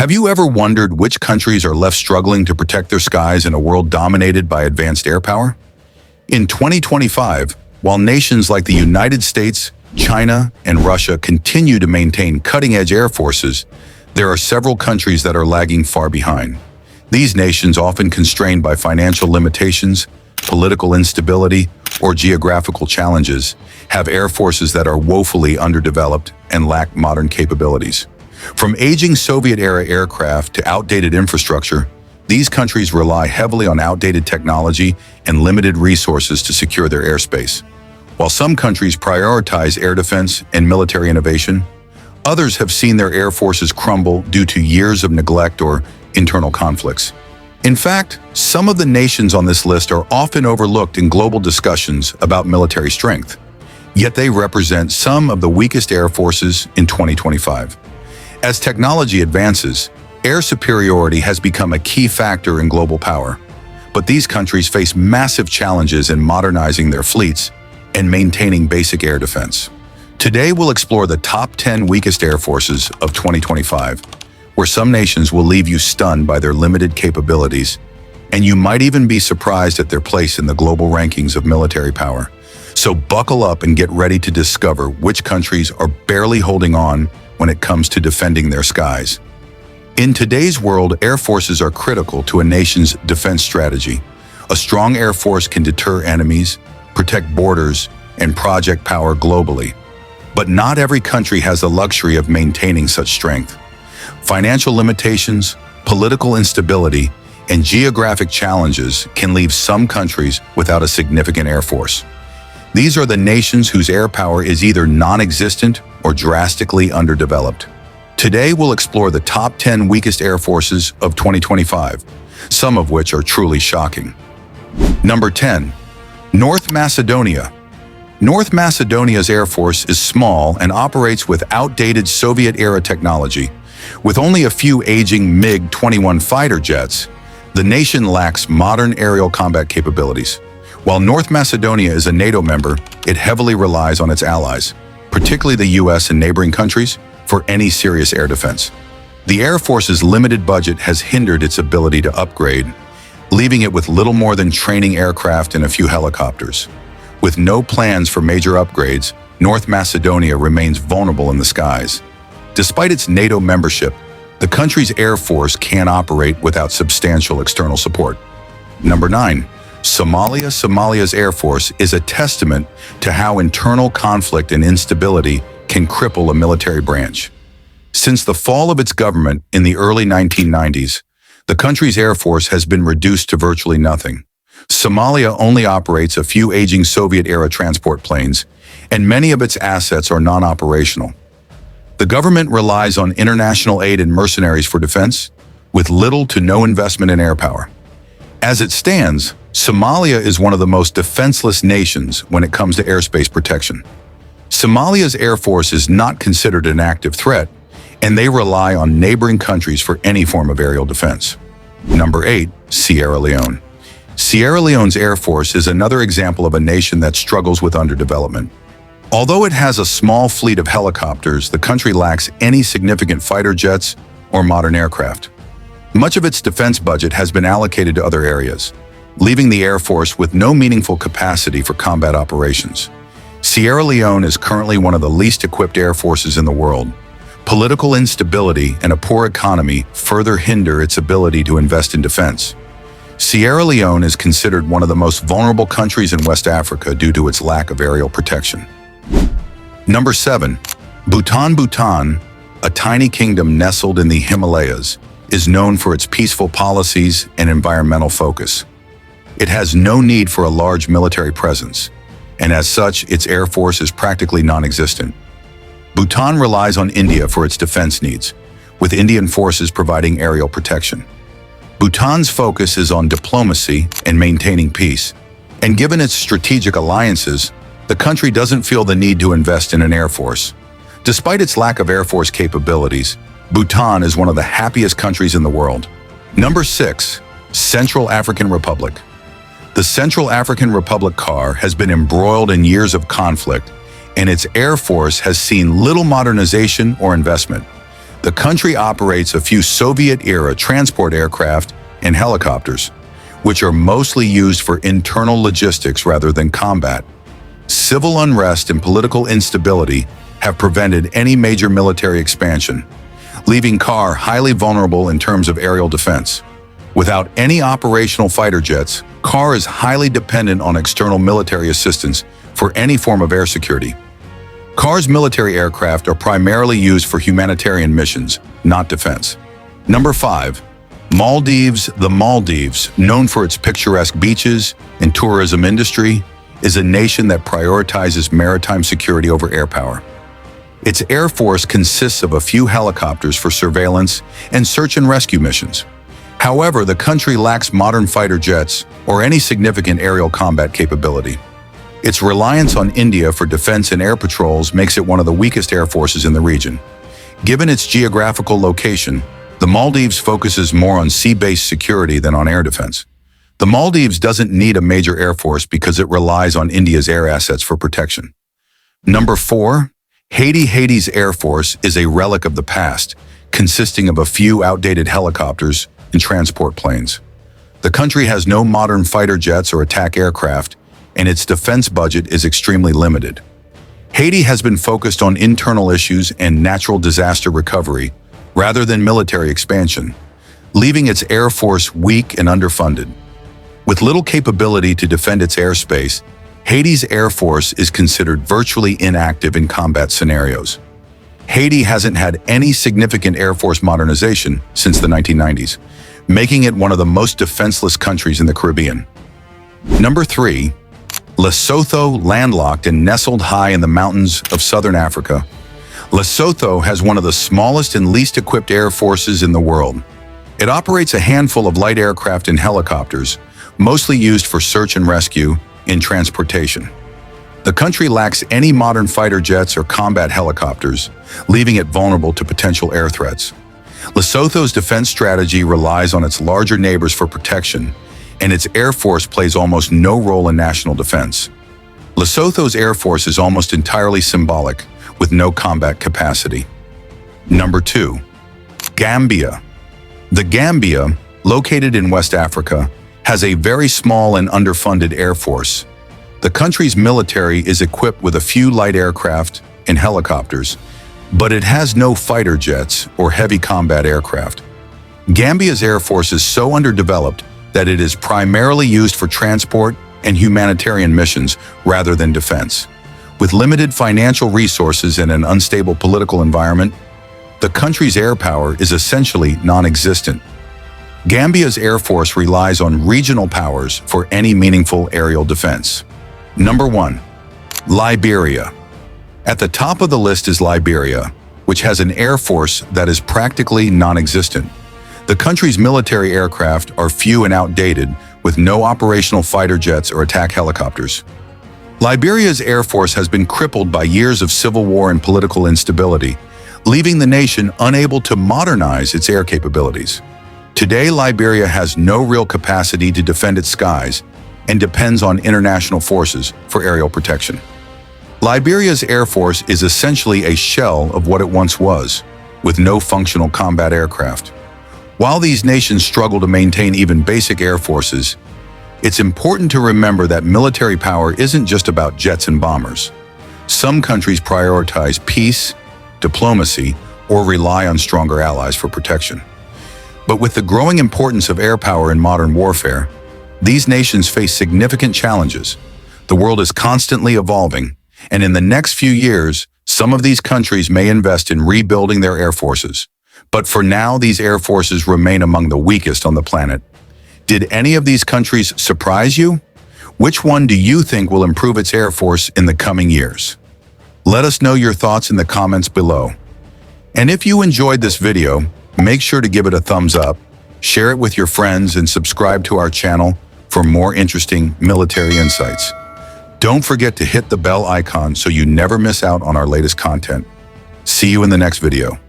Have you ever wondered which countries are left struggling to protect their skies in a world dominated by advanced air power? In 2025, while nations like the United States, China, and Russia continue to maintain cutting-edge air forces, there are several countries that are lagging far behind. These nations, often constrained by financial limitations, political instability, or geographical challenges, have air forces that are woefully underdeveloped and lack modern capabilities. From aging Soviet-era aircraft to outdated infrastructure, these countries rely heavily on outdated technology and limited resources to secure their airspace. While some countries prioritize air defense and military innovation, others have seen their air forces crumble due to years of neglect or internal conflicts. In fact, some of the nations on this list are often overlooked in global discussions about military strength, yet they represent some of the weakest air forces in 2025. As technology advances, air superiority has become a key factor in global power, but these countries face massive challenges in modernizing their fleets and maintaining basic air defense. Today, we'll explore the top 10 weakest air forces of 2025, where some nations will leave you stunned by their limited capabilities, and you might even be surprised at their place in the global rankings of military power. So buckle up and get ready to discover which countries are barely holding on when it comes to defending their skies. In today's world, air forces are critical to a nation's defense strategy. A strong air force can deter enemies, protect borders, and project power globally. But not every country has the luxury of maintaining such strength. Financial limitations, political instability, and geographic challenges can leave some countries without a significant air force. These are the nations whose air power is either non-existent or drastically underdeveloped. Today, we'll explore the top 10 weakest air forces of 2025, some of which are truly shocking. Number 10. North Macedonia. North Macedonia's air force is small and operates with outdated Soviet-era technology. With only a few aging MiG-21 fighter jets, the nation lacks modern aerial combat capabilities. While North Macedonia is a NATO member, it heavily relies on its allies, particularly the US and neighboring countries, for any serious air defense. The Air Force's limited budget has hindered its ability to upgrade, leaving it with little more than training aircraft and a few helicopters. With no plans for major upgrades, North Macedonia remains vulnerable in the skies. Despite its NATO membership, the country's air force can't operate without substantial external support. Number 9. Somalia. Somalia's air force is a testament to how internal conflict and instability can cripple a military branch. Since the fall of its government in the early 1990s, the country's air force has been reduced to virtually nothing. Somalia only operates a few aging Soviet-era transport planes, and many of its assets are non-operational. The government relies on international aid and mercenaries for defense, with little to no investment in air power. As it stands, Somalia is one of the most defenseless nations when it comes to airspace protection. Somalia's air force is not considered an active threat, and they rely on neighboring countries for any form of aerial defense. Number 8. Sierra Leone. Sierra Leone's air force is another example of a nation that struggles with underdevelopment. Although it has a small fleet of helicopters, the country lacks any significant fighter jets or modern aircraft. Much of its defense budget has been allocated to other areas, leaving the Air Force with no meaningful capacity for combat operations. Sierra Leone is currently one of the least equipped air forces in the world. Political instability and a poor economy further hinder its ability to invest in defense. Sierra Leone is considered one of the most vulnerable countries in West Africa due to its lack of aerial protection. Number 7. Bhutan. Bhutan, a tiny kingdom nestled in the Himalayas, is known for its peaceful policies and environmental focus. It has no need for a large military presence, and as such, its air force is practically non-existent. Bhutan relies on India for its defense needs, with Indian forces providing aerial protection. Bhutan's focus is on diplomacy and maintaining peace, and given its strategic alliances, the country doesn't feel the need to invest in an air force. Despite its lack of air force capabilities, Bhutan is one of the happiest countries in the world. Number 6. Central African Republic. The Central African Republic CAR has been embroiled in years of conflict, and its air force has seen little modernization or investment. The country operates a few Soviet-era transport aircraft and helicopters, which are mostly used for internal logistics rather than combat. Civil unrest and political instability have prevented any major military expansion, leaving CAR highly vulnerable in terms of aerial defense. Without any operational fighter jets, CAR is highly dependent on external military assistance for any form of air security. CAR's military aircraft are primarily used for humanitarian missions, not defense. Number 5. Maldives. The Maldives, known for its picturesque beaches and tourism industry, is a nation that prioritizes maritime security over air power. Its air force consists of a few helicopters for surveillance and search and rescue missions. However, the country lacks modern fighter jets or any significant aerial combat capability. Its reliance on India for defense and air patrols makes it one of the weakest air forces in the region. Given its geographical location, the Maldives focuses more on sea-based security than on air defense. The Maldives doesn't need a major air force because it relies on India's air assets for protection. Number 4. Haiti. Haiti's air force is a relic of the past, consisting of a few outdated helicopters and transport planes. The country has no modern fighter jets or attack aircraft, and its defense budget is extremely limited. Haiti has been focused on internal issues and natural disaster recovery rather than military expansion, leaving its air force weak and underfunded. With little capability to defend its airspace, Haiti's air force is considered virtually inactive in combat scenarios. Haiti hasn't had any significant air force modernization since the 1990s, making it one of the most defenseless countries in the Caribbean. Number 3. Lesotho. Landlocked and nestled high in the mountains of southern Africa, Lesotho has one of the smallest and least equipped air forces in the world. It operates a handful of light aircraft and helicopters, mostly used for search and rescue and transportation. The country lacks any modern fighter jets or combat helicopters, leaving it vulnerable to potential air threats. Lesotho's defense strategy relies on its larger neighbors for protection, and its air force plays almost no role in national defense. Lesotho's air force is almost entirely symbolic, with no combat capacity. Number 2. Gambia. The Gambia, located in West Africa, has a very small and underfunded air force. The country's military is equipped with a few light aircraft and helicopters, but it has no fighter jets or heavy combat aircraft. Gambia's air force is so underdeveloped that it is primarily used for transport and humanitarian missions rather than defense. With limited financial resources and an unstable political environment, the country's air power is essentially non-existent. Gambia's air force relies on regional powers for any meaningful aerial defense. Number 1. Liberia. At the top of the list is Liberia, which has an air force that is practically non-existent. The country's military aircraft are few and outdated, with no operational fighter jets or attack helicopters. Liberia's air force has been crippled by years of civil war and political instability, leaving the nation unable to modernize its air capabilities. Today, Liberia has no real capacity to defend its skies and depends on international forces for aerial protection. Liberia's air force is essentially a shell of what it once was, with no functional combat aircraft. While these nations struggle to maintain even basic air forces, it's important to remember that military power isn't just about jets and bombers. Some countries prioritize peace, diplomacy, or rely on stronger allies for protection. But with the growing importance of air power in modern warfare, these nations face significant challenges. The world is constantly evolving, and in the next few years, some of these countries may invest in rebuilding their air forces. But for now, these air forces remain among the weakest on the planet. Did any of these countries surprise you? Which one do you think will improve its air force in the coming years? Let us know your thoughts in the comments below. And if you enjoyed this video, make sure to give it a thumbs up, share it with your friends, and subscribe to our channel for more interesting military insights. Don't forget to hit the bell icon so you never miss out on our latest content. See you in the next video.